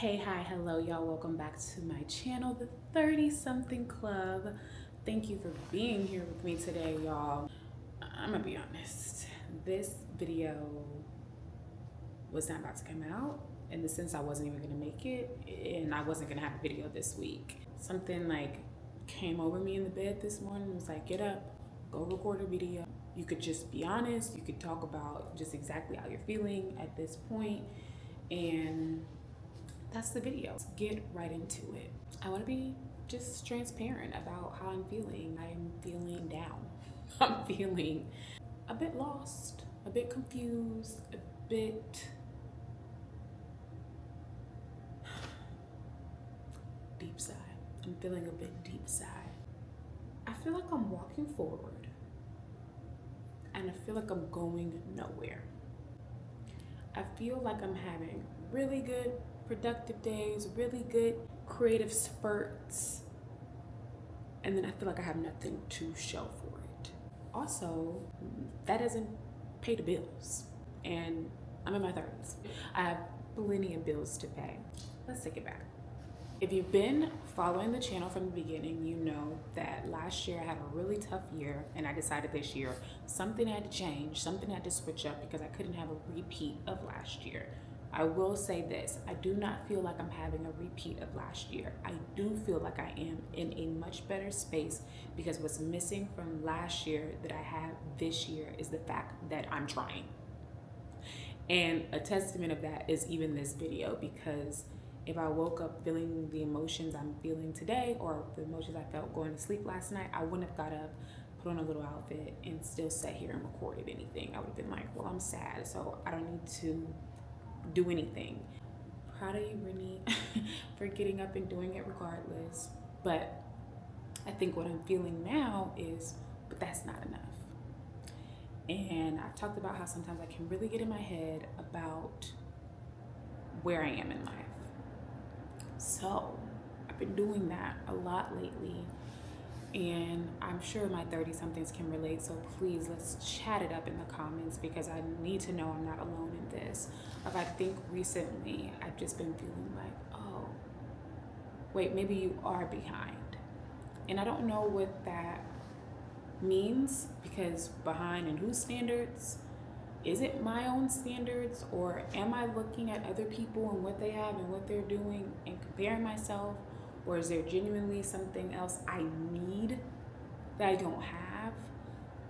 Hey, hi, hello, y'all. Welcome back to my channel, the 30 something club. Thank you for being here with me today, y'all. I'm gonna be honest, this video was not about to come out in the sense I wasn't even gonna make it, and I wasn't gonna have a video this week. Something like came over me in the bed this morning and was like, get up, go record a video. You could just be honest, you could talk about just exactly how you're feeling at this point, and that's the video. Let's get right into it. I want to be just transparent about how I'm feeling. I'm feeling down. I'm feeling a bit lost, a bit confused, a bit deep sigh. I'm feeling a bit deep sigh. I feel like I'm walking forward and I feel like I'm going nowhere. I feel like I'm having really good productive days, really good creative spurts, and then I feel like I have nothing to show for it. Also, that doesn't pay the bills, and I'm in my 30s. I have plenty of bills to pay. Let's take it back. If you've been following the channel from the beginning, you know that last year I had a really tough year, and I decided this year something had to change, something had to switch up because I couldn't have a repeat of last year. I will say this, I do not feel like I'm having a repeat of last year. I do feel like I am in a much better space because what's missing from last year that I have this year is the fact that I'm trying. And a testament of that is even this video, because if I woke up feeling the emotions I'm feeling today or the emotions I felt going to sleep last night, I wouldn't have got up, put on a little outfit, and still sat here and recorded anything. I would have been like, well, I'm sad, so I don't need to do anything. Proud of you, Brittany, for getting up and doing it regardless. But I think what I'm feeling now is, but that's not enough. And I've talked about how sometimes I can really get in my head about where I am in life. So I've been doing that a lot lately, and I'm sure my 30 somethings can relate. So please, let's chat it up in the comments because I need to know I'm not alone in this. Like, I think recently I've just been feeling like, oh, wait, maybe you are behind. And I don't know what that means, because behind in whose standards? Is it my own standards, or am I looking at other people and what they have and what they're doing and comparing myself? Or is there genuinely something else I need that I don't have?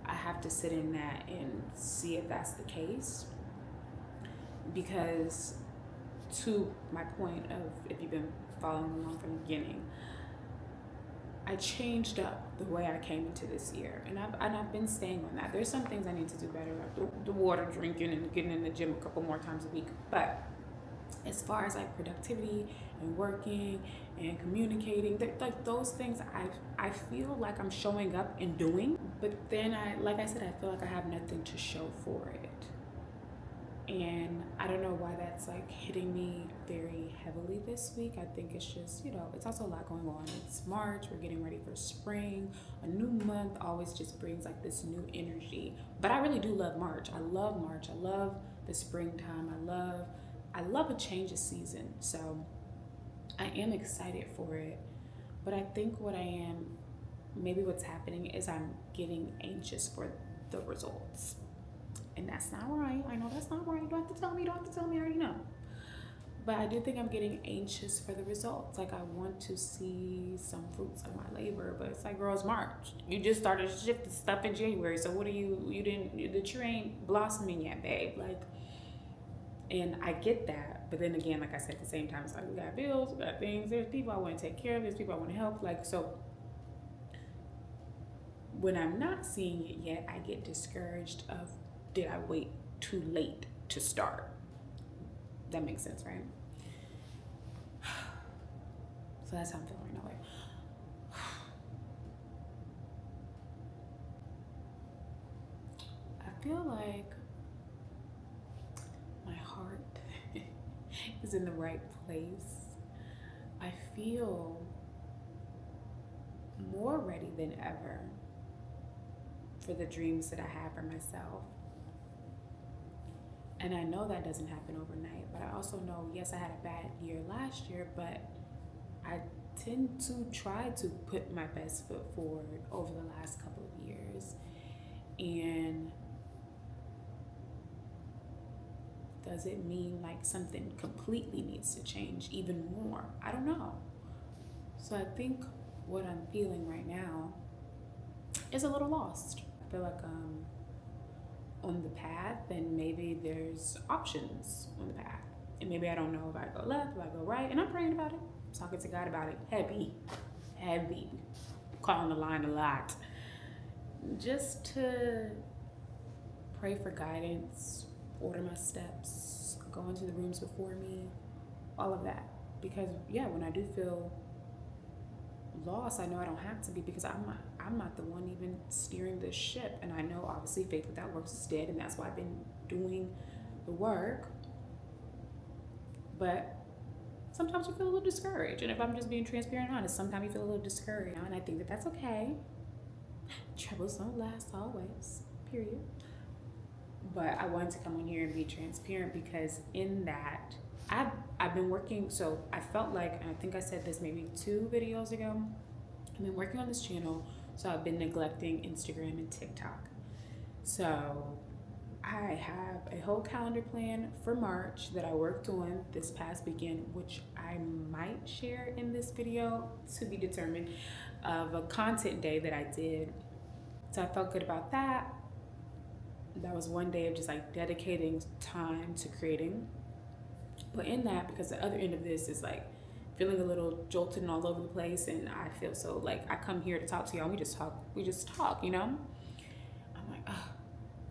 I have to sit in that and see if that's the case. Because to my point of, if you've been following along from the beginning, I changed up the way I came into this year, and I've been staying on that. There's some things I need to do better, like the water drinking and getting in the gym a couple more times a week. But as far as like productivity and working and communicating, like those things, I feel like I'm showing up and doing. But then like I said, I feel like I have nothing to show for it. And I don't know why that's like hitting me very heavily this week. I think it's just, it's also a lot going on. It's March, we're getting ready for spring. A new month always just brings like this new energy. But I really do love March. I love March. I love the springtime. I love a change of season. So I am excited for it. But I think maybe what's happening is I'm getting anxious for the results. And that's not right. I know that's not right. You don't have to tell me. I already know. But I do think I'm getting anxious for the results. Like, I want to see some fruits of my labor. But it's like, girl, it's March. You just started shifting stuff in January. So what are the tree ain't blossoming yet, babe. Like, and I get that. But then again, like I said, at the same time, it's like, we got bills, we got things. There's people I want to take care of. There's people I want to help. Like, so when I'm not seeing it yet, I get discouraged of, did I wait too late to start? That makes sense, right? So that's how I'm feeling right now. Like, I feel like my heart is in the right place. I feel more ready than ever for the dreams that I have for myself. And I know that doesn't happen overnight, but I also know, yes, I had a bad year last year, but I tend to try to put my best foot forward over the last couple of years. And does it mean like something completely needs to change even more? I don't know. So I think what I'm feeling right now is a little lost. I feel like I'm on the path and maybe there's options on the path. And maybe I don't know if I go left, if I go right, and I'm praying about it. I'm talking to God about it. Heavy. Calling the line a lot. Just to pray for guidance, order my steps, go into the rooms before me, all of that. Because yeah, when I do feel lost, I know I don't have to be, because I'm not the one even steering this ship. And I know obviously faith without works is dead, and that's why I've been doing the work. But sometimes you feel a little discouraged. And if I'm just being transparent and honest, sometimes you feel a little discouraged. And I think that that's okay. Troubles don't last always, period. But I wanted to come on here and be transparent, because in that, I've been working, so I felt like, and I think I said this maybe 2 videos ago, I've been working on this channel, so I've been neglecting Instagram and TikTok. So I have a whole calendar plan for March that I worked on this past weekend, which I might share in this video, to be determined, of a content day that I did. So I felt good about that. That was one day of just like dedicating time to creating. But in that, because the other end of this is like feeling a little jolted and all over the place, and I feel so like I come here to talk to y'all, we just talk, you know? I'm like, oh,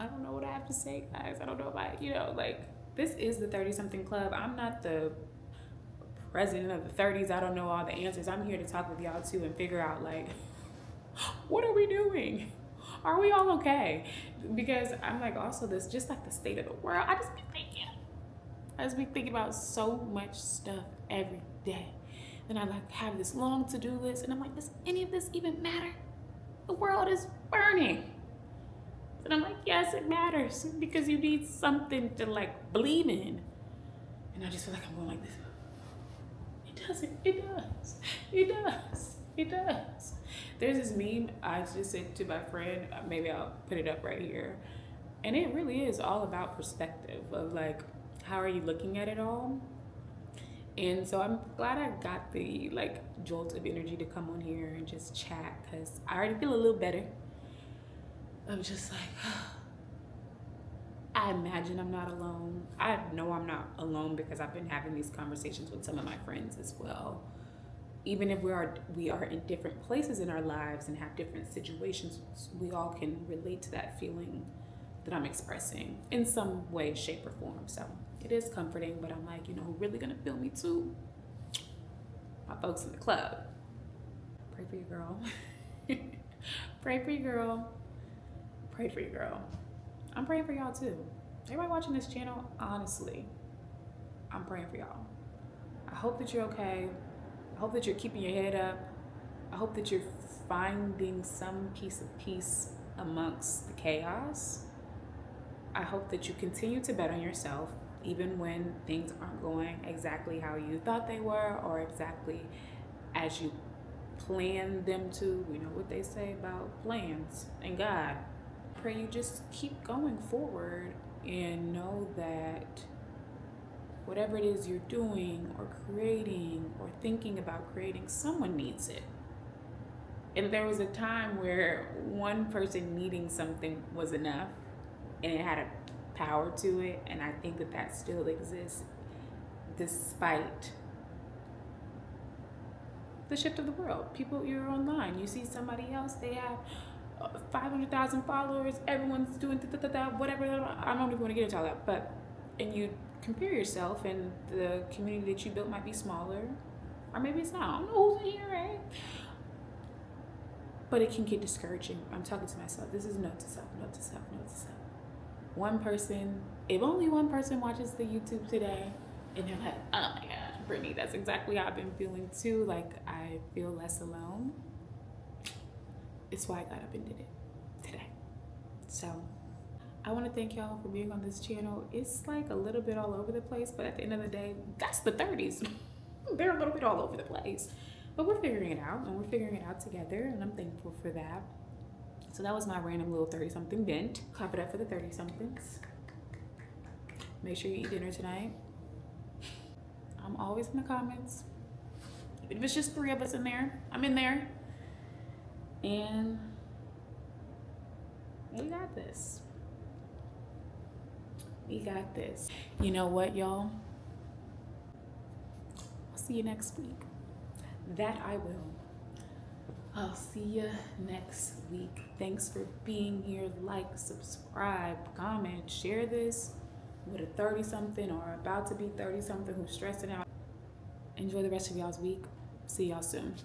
I don't know what I have to say, guys. I don't know if I, like, this is the 30-something club. I'm not the president of the 30s. I don't know all the answers. I'm here to talk with y'all too and figure out, like, what are we doing? Are we all okay? Because I'm like, also this, just like the state of the world, I just be thinking about so much stuff every day. Then I like have this long to-do list, and I'm like, does any of this even matter? The world is burning. And I'm like, yes, it matters, because you need something to like believe in. And I just feel like I'm going like this. It does. There's this meme I just said to my friend, maybe I'll put it up right here. And it really is all about perspective of like, how are you looking at it all? And so I'm glad I got the like jolt of energy to come on here and just chat, because I already feel a little better. I'm just like, I imagine I'm not alone. I know I'm not alone, because I've been having these conversations with some of my friends as well. Even if we are in different places in our lives and have different situations, we all can relate to that feeling that I'm expressing in some way, shape, or form. So it is comforting, but I'm like, who really gonna feel me too? My folks in the club. Pray for your girl. Pray for your girl. Pray for your girl. I'm praying for y'all too. Everybody watching this channel, honestly, I'm praying for y'all. I hope that you're okay. I hope that you're keeping your head up. I hope that you're finding some piece of peace amongst the chaos. I hope that you continue to bet on yourself, even when things aren't going exactly how you thought they were, or exactly as you planned them to. We know what they say about plans and God. Pray you just keep going forward and know that whatever it is you're doing or creating or thinking about creating, someone needs it. And there was a time where one person needing something was enough, and it had a power to it. And I think that that still exists despite the shift of the world. People, you're online, you see somebody else, they have 500,000 followers, everyone's doing whatever. I don't even want to get into all that, but, and you compare yourself, and the community that you built might be smaller, or maybe it's not. I don't know who's in here, right? But it can get discouraging. I'm talking to myself. This is note to self. One person, if only one person watches the YouTube today, and they're like, oh my God, Brittany, that's exactly how I've been feeling too. Like, I feel less alone. It's why I got up and did it today. So I want to thank y'all for being on this channel. It's like a little bit all over the place, but at the end of the day, that's the 30s. They're a little bit all over the place, but we're figuring it out, and we're figuring it out together, and I'm thankful for that. So that was my random little 30-something vent. Clap it up for the 30-somethings. Make sure you eat dinner tonight. I'm always in the comments. If it's just 3 of us in there, I'm in there. And we got this. We got this. You know what, y'all? I'll see you next week. That I will. I'll see you next week. Thanks for being here. Like, subscribe, comment, share this with a 30-something or about to be 30-something who's stressing out. Enjoy the rest of y'all's week. See y'all soon.